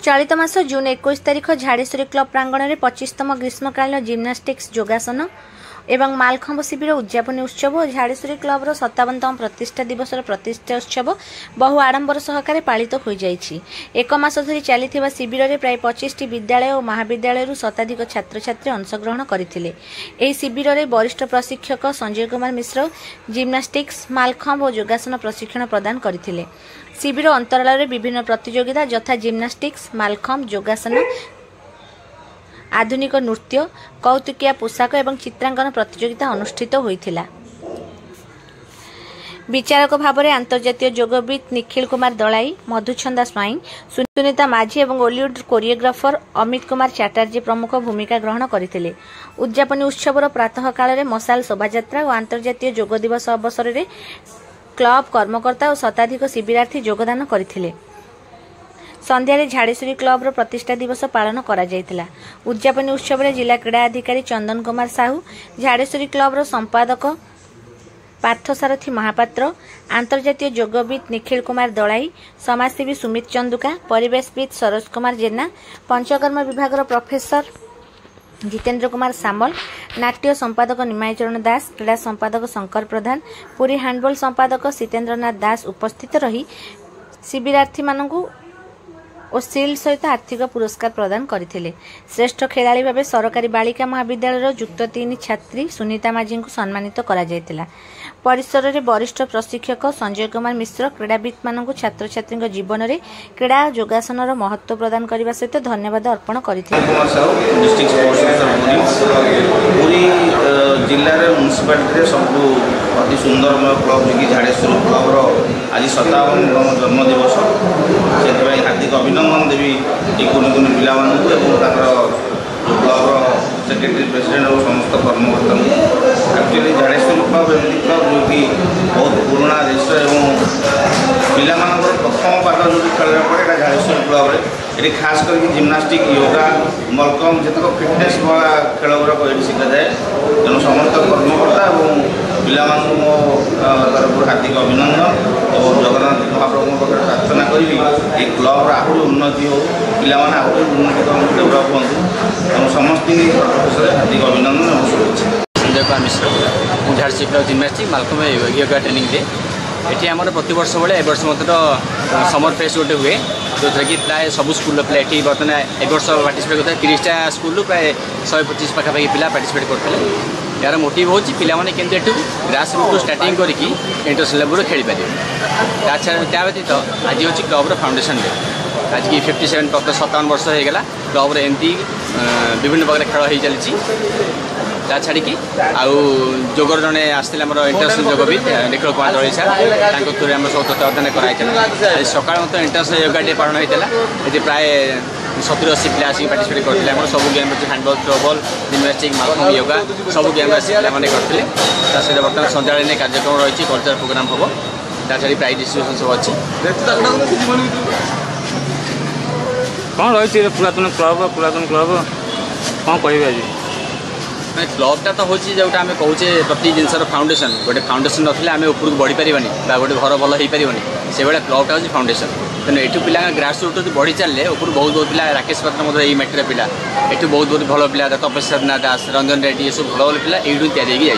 चलित मास जून 21 तारिख झाड़ेश्वरी क्लब प्रांगण में 25तम ग्रीष्मकालीन जिम्नास्टिक्स योगासन एवं मालखंब शिविर उद्यापन उत्सव और झाड़ेश्वरी क्लबर 57तम प्रतिष्ठा दिवस प्रतिष्ठा उत्सव बहु आडंबर सहकारे पालित हो जाइछि। एक मास धरी चली शिविर में प्राय 25टी विद्यालय और महाविद्यालय शताधिक छात्र छात्री अंशग्रहण करथिले। एही शिविर में वरिष्ठ प्रशिक्षक संजय कुमार मिश्र जिम्नास्टिक्स मालखंब और योगासन प्रशिक्षण प्रदान करथिले। शिविर अंतराल में विभिन्न प्रतियोगिता यथा जिम्नास्टिक्स मालखंब योगासन आधुनिक नृत्य कौतुकिया पोशाक एवं चित्रांकन प्रतियोगिता अनुष्ठित होइथिला। विचारक भाव में अंतर्जातीय योगविद निखिल कुमार दलाई मधुछंदा स्वाई सुनीता माझी और बॉलीवुड कोरियोग्राफर अमित कुमार चैटर्जी प्रमुख भूमिका ग्रहण करथिले। उद्यापन उत्सवर प्रातः काल में मशाल शोभायात्रा और अंतर्जातीय योग दिवस अवसर में क्लब कर्मकर्ता और शताधिक शिविरार्थी योगदान करथिले। संध्यारे झाड़ेश्वरी क्लबर प्रतिष्ठा दिवस पालन करा जायतिला। उद्यापन उत्सव में जिला क्रीड़ा अधिकारी चंदन कुमार साहू झाड़ेश्वरी क्लबर संपादक पार्थसारथी महापात्र अंतर्जातीय योगविद निखिल कुमार दलाई समाजसेवी सुमित चंदुका परिवेशविद सरोज कुमार जेना पंचकर्म विभाग प्रोफेसर जितेंद्र कुमार सामल नाट्य संपादक निमायचरण दास क्रीड़ा संपादक शंकर प्रधान पुरी हैंडबॉल संपादक सीतेन्द्रनाथ दास उपस्थित रही शिविरार्थी मानकु और सिल्ड सहित आर्थिक पुरस्कार प्रदान करथिले। श्रेष्ठ खेलाड़ी भाव सरकारी बालिका महाविद्यालय युक्त 3 छात्री सुनीता माझी को सम्मानित करा जायतिला। परिसर में वरिष्ठ प्रशिक्षक संजय कुमार मिश्र क्रीड़ाविद मानक छात्र छात्री जीवन में क्रीड़ा योगासन महत्व प्रदान करने सहित धन्यवाद अर्पण करथिले। अति सुंदर क्लब जी झाड़ेश्वरी क्लबर आज 57 जन्मदिवस से हार्दिक अभिनंदन देवी कुनि कुनि पिला क्लबर सेक्रेटरी प्रेसिडेंट और समस्त कर्मकर्ता एक्चुअली झाड़ेश्वरी क्लब एमती क्लब जो कि बहुत पुराना देश पिला प्रथम पाठ जो खेल पड़े झाड़ेश्वरी क्लब ये खास करके जिम्नास्टिक योगा मलकम जितक फिटनेस वाला खेल गुड़ाक ये शिखा जाए। तेणु समस्त कर्मकर्ता और पिला मो तरफ हार्दिक अभिनंदन और जगन्नाथ महाप्रभु पाखे प्रार्थना करी ये क्लबर आहरी उन्नति हो पिला आहरी उन्नति डेभलप हूँ। तेणु समस्त हार्दिक अभिनंदन और शुभेच्छा। Sanjay Kumar Mishra Jhadeswari club gymnastic mallakhamb yoga training दे ये आम प्रत वर्ष भाई वर्ष मतलब समर फेस्ट गोटे हुए जो कि प्राय सब स्कूल पिला ये बर्तमान एक वर्ष पार्टिसिपेट करते 30टा स्कूल प्राय 125 पाखापाखि पिला पार्टिसिपेट करते। यार मोटिव हूँ पाने केमती ग्रास रूट स्टार्टिंग करके इंटरनेशनल लेवल खेल पारे। त्या व्यतीत आज हूँ क्लबर फाउंडेशन डे आज की 57 57 वर्ष होगा क्लबर एमती विभिन्न प्रकार खेल हो चली छाड़ी जोगर जड़े आसते इंटरनेशनल योगविद निखिल कुमार दलाई सार थ्रू आम सब तत्वावधान कराई सकाल मत इंटरनेशनल योगा डे पालन होता है प्राय 70-80 पिला आसिक पार्टिसिपेट करते हैं। सब game handball throwball gymnastic mallakhamb yoga सब गेम पे करते सहित बर्तमान सन्ध्या कार्यक्रम रही कल्चर प्रोग्राम हम छाड़ी प्राइज डिस्ट्रीब्यूशन सब अच्छी कौन रही पुरातन क्लब कौन कह आज क्लबटा तो हूँ जोटा आम कहे प्रति जिनसर फाउंडेशन गोटे फाउंडेशन ना आम उपरको बढ़ी पारानी गोटे घर भल हो पारानी से भाया क्लबटा हूँ फाउंडेशन। तेणु ये पिला ग्रास रूट बढ़ी चलिए ऊपर बहुत बहुत पिला राकेश पात्र ये मैट्रिक पिला ये बहुत बहुत भल पिला तपस्या दास रंजन रेड्डी ये सब भल भल पिला यूँ या